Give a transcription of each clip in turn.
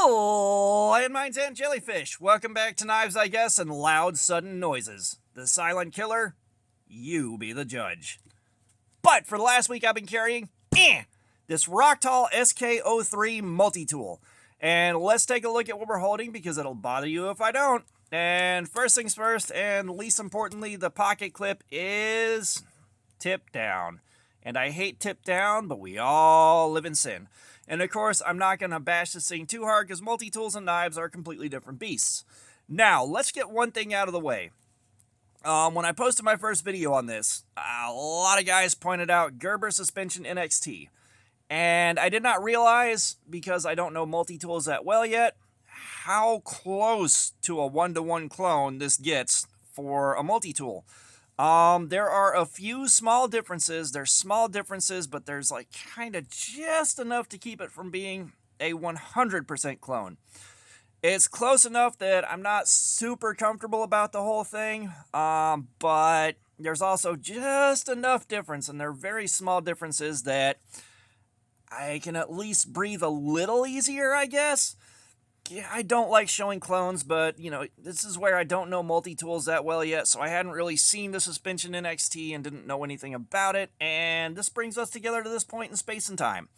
Oh, landmines and jellyfish. Welcome back to Knives, I guess, and loud, sudden noises. The silent killer, you be the judge. But for the last week, I've been carrying this Rocktol SK03 multi-tool. And let's take a look at what we're holding because it'll bother you if I don't. And first things first, and least importantly, the pocket clip is tip down. And I hate tip down, but we all live in sin. And of course, I'm not going to bash this thing too hard because multi-tools and knives are completely different beasts. Now, let's get one thing out of the way. When I posted my first video on this, a lot of guys pointed out Gerber Suspension NXT. And I did not realize, because I don't know multi-tools that well yet, how close to a one-to-one clone this gets for a multi-tool. There are a few small differences. There's small differences, but there's like kind of just enough to keep it from being a 100% clone. It's close enough that I'm not super comfortable about the whole thing, but there's also just enough difference, and they're very small differences that I can at least breathe a little easier, I guess. Yeah, I don't like showing clones, but, you know, this is where I don't know multi-tools that well yet, so I hadn't really seen the Suspension NXT and didn't know anything about it, and this brings us together to this point in space and time.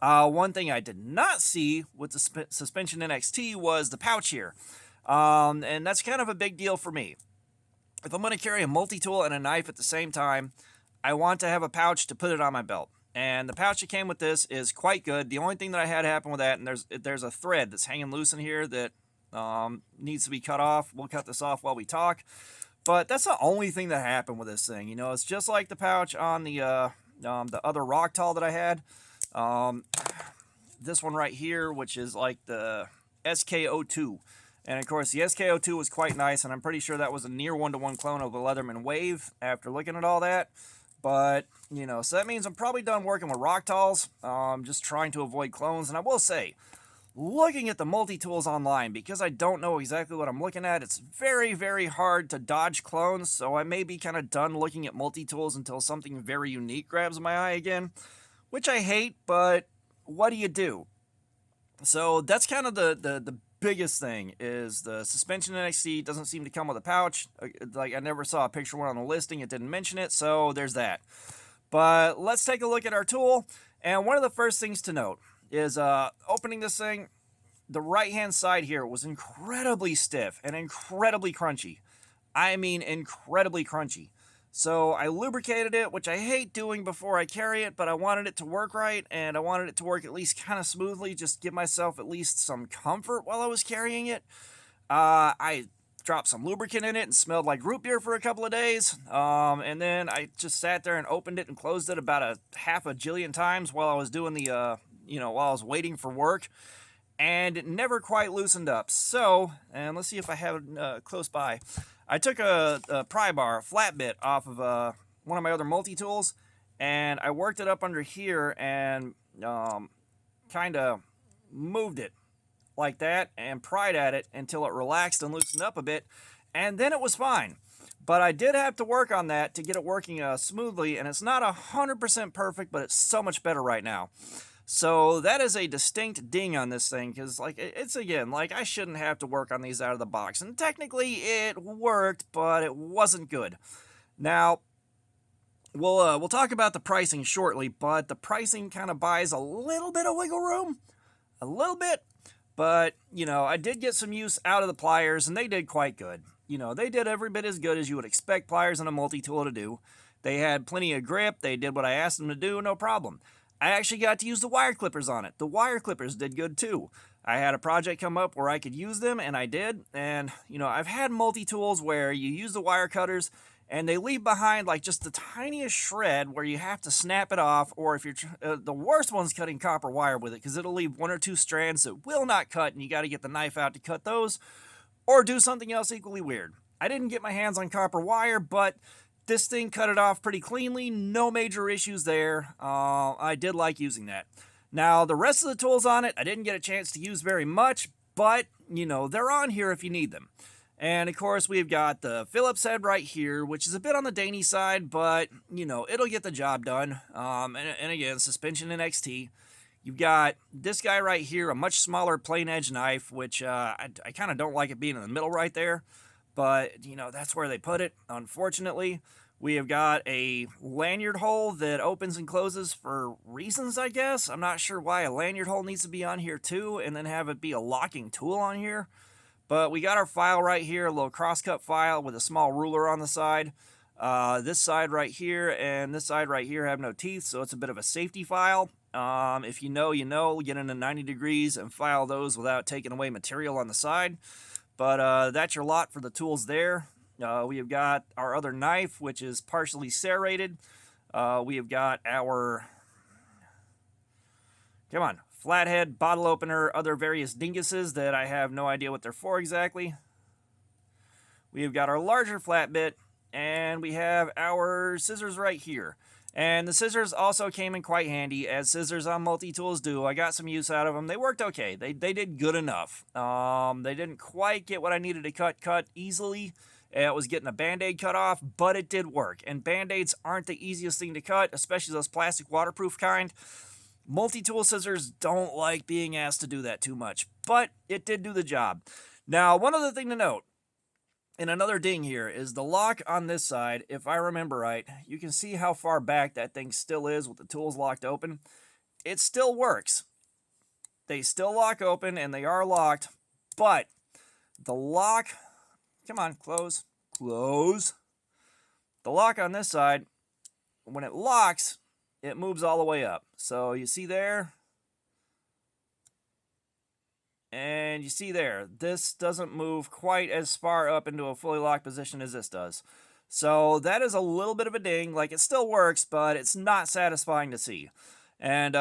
One thing I did not see with the Suspension NXT was the pouch here, and that's kind of a big deal for me. If I'm going to carry a multi-tool and a knife at the same time, I want to have a pouch to put it on my belt. And the pouch that came with this is quite good. The only thing that I had happen with that, and there's a thread that's hanging loose in here that needs to be cut off. We'll cut this off while we talk. But that's the only thing that happened with this thing. You know, it's just like the pouch on the other Rocktol that I had. This one right here, which is like the SK02. And of course, the SK02 was quite nice, and I'm pretty sure that was a near one-to-one clone of the Leatherman Wave after looking at all that. But, you know, so that means I'm probably done working with Rocktols, just trying to avoid clones. And I will say, looking at the multi-tools online, because I don't know exactly what I'm looking at, it's very, very hard to dodge clones. So I may be kind of done looking at multi-tools until something very unique grabs my eye again, which I hate, but what do you do? So that's kind of the biggest thing is the Suspension NXT doesn't seem to come with a pouch. Like, I never saw a picture one on the listing. It didn't mention it, so there's that. But let's take a look at our tool. And one of the first things to note is opening this thing, the right-hand side here was incredibly stiff and incredibly crunchy. I mean, incredibly crunchy. So I lubricated it, which I hate doing before I carry it, but I wanted it to work right, and I wanted it to work at least kind of smoothly, just give myself at least some comfort while I was carrying it. I dropped some lubricant in it and smelled like root beer for a couple of days, and then I just sat there and opened it and closed it about a half a jillion times while I was doing the, while I was waiting for work, and it never quite loosened up. So, and let's see if I have it close by. I took a pry bar, a flat bit, off of one of my other multi-tools, and I worked it up under here and kind of moved it like that and pried at it until it relaxed and loosened up a bit, and then it was fine. But I did have to work on that to get it working smoothly, and it's not 100% perfect, but it's so much better right now. So that is a distinct ding on this thing, because like it's again, like I shouldn't have to work on these out of the box, and technically it worked, but it wasn't good. Now we'll talk about the pricing shortly, but the pricing kind of buys a little bit of wiggle room, a little bit. But you know, I did get some use out of the pliers, and they did quite good. You know, they did every bit as good as you would expect pliers in a multi-tool to do. They had plenty of grip. They did what I asked them to do, no problem. I actually got to use the wire clippers on it. The wire clippers did good too. I had a project come up where I could use them, and I did. And, you know, I've had multi-tools where you use the wire cutters, and they leave behind like just the tiniest shred where you have to snap it off, or if you're, the worst one's cutting copper wire with it, because it'll leave one or two strands that will not cut, and you got to get the knife out to cut those, or do something else equally weird. I didn't get my hands on copper wire, but this thing cut it off pretty cleanly, no major issues there. I did like using that. Now, the rest of the tools on it, I didn't get a chance to use very much, but, you know, they're on here if you need them. And, of course, we've got the Phillips head right here, which is a bit on the dainty side, but, you know, it'll get the job done. And again, Suspension NXT. You've got this guy right here, a much smaller plain edge knife, which I kind of don't like it being in the middle right there. But, you know, that's where they put it, unfortunately. We have got a lanyard hole that opens and closes for reasons, I guess. I'm not sure why a lanyard hole needs to be on here too, and then have it be a locking tool on here. But we got our file right here, a little crosscut file with a small ruler on the side. This side right here and this side right here have no teeth, so it's a bit of a safety file. If you know, you know, get into 90 degrees and file those without taking away material on the side. But that's your lot for the tools there. We have got our other knife, which is partially serrated. We have got our, come on, flathead, bottle opener, other various dinguses that I have no idea what they're for exactly. We have got our larger flat bit, and we have our scissors right here. And the scissors also came in quite handy, as scissors on multi-tools do. I got some use out of them. They worked okay. They did good enough. They didn't quite get what I needed to cut easily. It was getting a Band-Aid cut off, but it did work. And Band-Aids aren't the easiest thing to cut, especially those plastic waterproof kind. Multi-tool scissors don't like being asked to do that too much, but it did do the job. Now, one other thing to note, and another ding here, is the lock on this side. If I remember right, you can see how far back that thing still is with the tools locked open. It still works. They still lock open, and they are locked, but the lock, come on, close. The lock on this side, when it locks, it moves all the way up. So you see there, and you see there, this doesn't move quite as far up into a fully locked position as this does. So that is a little bit of a ding. Like, it still works, but it's not satisfying to see. And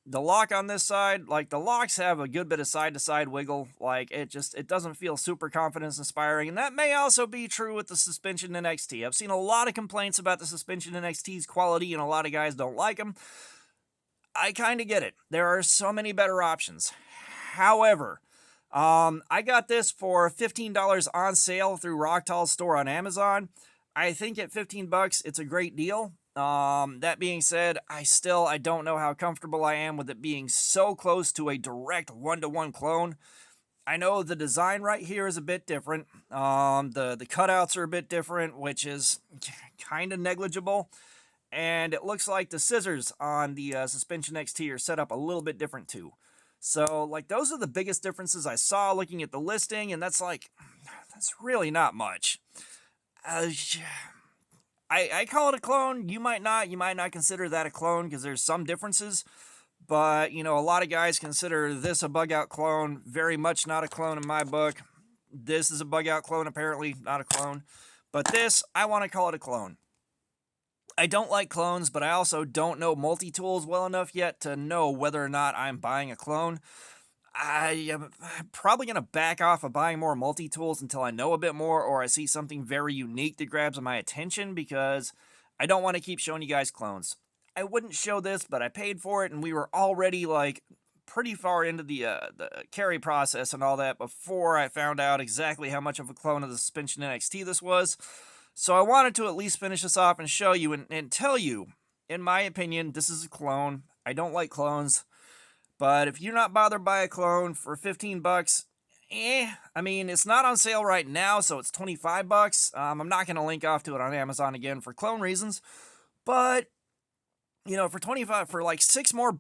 the lock on this side, like, the locks have a good bit of side-to-side wiggle. Like, it doesn't feel super confidence-inspiring. And that may also be true with the suspension NXT. I've seen a lot of complaints about the suspension NXT's quality, and a lot of guys don't like them. I kind of get it. There are so many better options. However, I got this for $15 on sale through Rocktol's store on Amazon. I think at $15, it's a great deal. That being said, I don't know how comfortable I am with it being so close to a direct one-to-one clone. I know the design right here is a bit different. The cutouts are a bit different, which is kind of negligible. And it looks like the scissors on the Suspension XT are set up a little bit different too. So, like, those are the biggest differences I saw looking at the listing, and that's really not much. I call it a clone. You might not consider that a clone because there's some differences. But, you know, a lot of guys consider this a bug-out clone. Very much not a clone in my book. This is a bug-out clone, apparently, not a clone. But this, I want to call it a clone. I don't like clones, but I also don't know multi-tools well enough yet to know whether or not I'm buying a clone. I am probably going to back off of buying more multi-tools until I know a bit more, or I see something very unique that grabs my attention, because I don't want to keep showing you guys clones. I wouldn't show this, but I paid for it, and we were already, like, pretty far into the carry process and all that before I found out exactly how much of a clone of the Suspension NXT this was. So I wanted to at least finish this off and show you and tell you, in my opinion, this is a clone. I don't like clones. But if you're not bothered by a clone for $15, I mean, it's not on sale right now, so it's $25. I'm not going to link off to it on Amazon again for clone reasons. But, you know, for $25, for like $6 more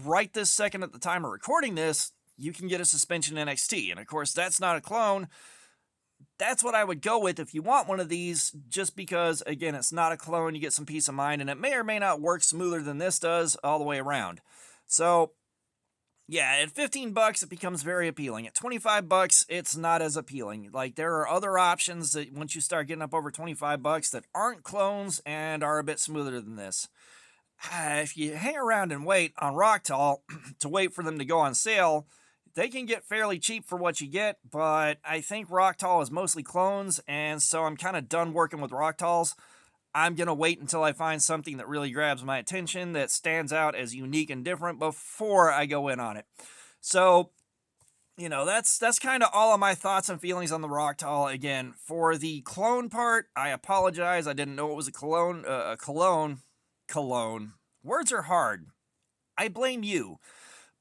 right this second at the time of recording this, you can get a Suspension NXT. And of course, that's not a clone. That's what I would go with if you want one of these, just because, again, it's not a clone. You get some peace of mind, and it may or may not work smoother than this does all the way around. So, yeah, at $15, it becomes very appealing. At $25, it's not as appealing. Like, there are other options that once you start getting up over $25 that aren't clones and are a bit smoother than this. If you hang around and wait on Rocktol to wait for them to go on sale, they can get fairly cheap for what you get, but I think Rocktol is mostly clones, and so I'm kind of done working with Rocktols. I'm going to wait until I find something that really grabs my attention, that stands out as unique and different before I go in on it. So, you know, that's kind of all of my thoughts and feelings on the Rocktol. Again, for the clone part, I apologize. I didn't know it was a cologne. Words are hard. I blame you.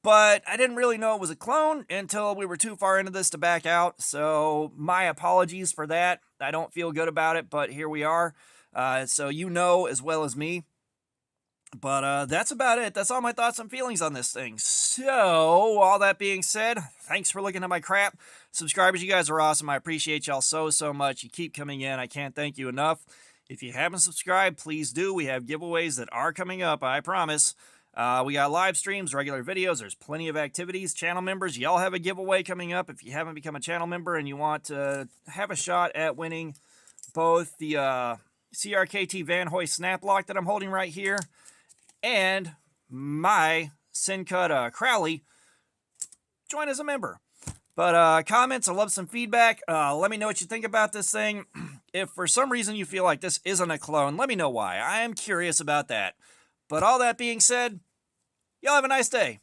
but I didn't really know it was a clone until we were too far into this to back out, so my apologies for that. I don't feel good about it, but here we are. So you know as well as me. But that's about it. That's all my thoughts and feelings on this thing. So, all that being said, thanks for looking at my crap. Subscribers, you guys are awesome. I appreciate y'all so much. You keep coming in. I can't thank you enough. If you haven't subscribed, please do. We have giveaways that are coming up, I promise. We got live streams, regular videos. There's plenty of activities. Channel members, y'all have a giveaway coming up. If you haven't become a channel member and you want to have a shot at winning both the CRKT Van Hoy Snap Lock that I'm holding right here and my Sincut Crowley, join as a member. But comments, I love some feedback. Let me know what you think about this thing. If for some reason you feel like this isn't a clone, let me know why. I am curious about that. But all that being said, y'all have a nice day.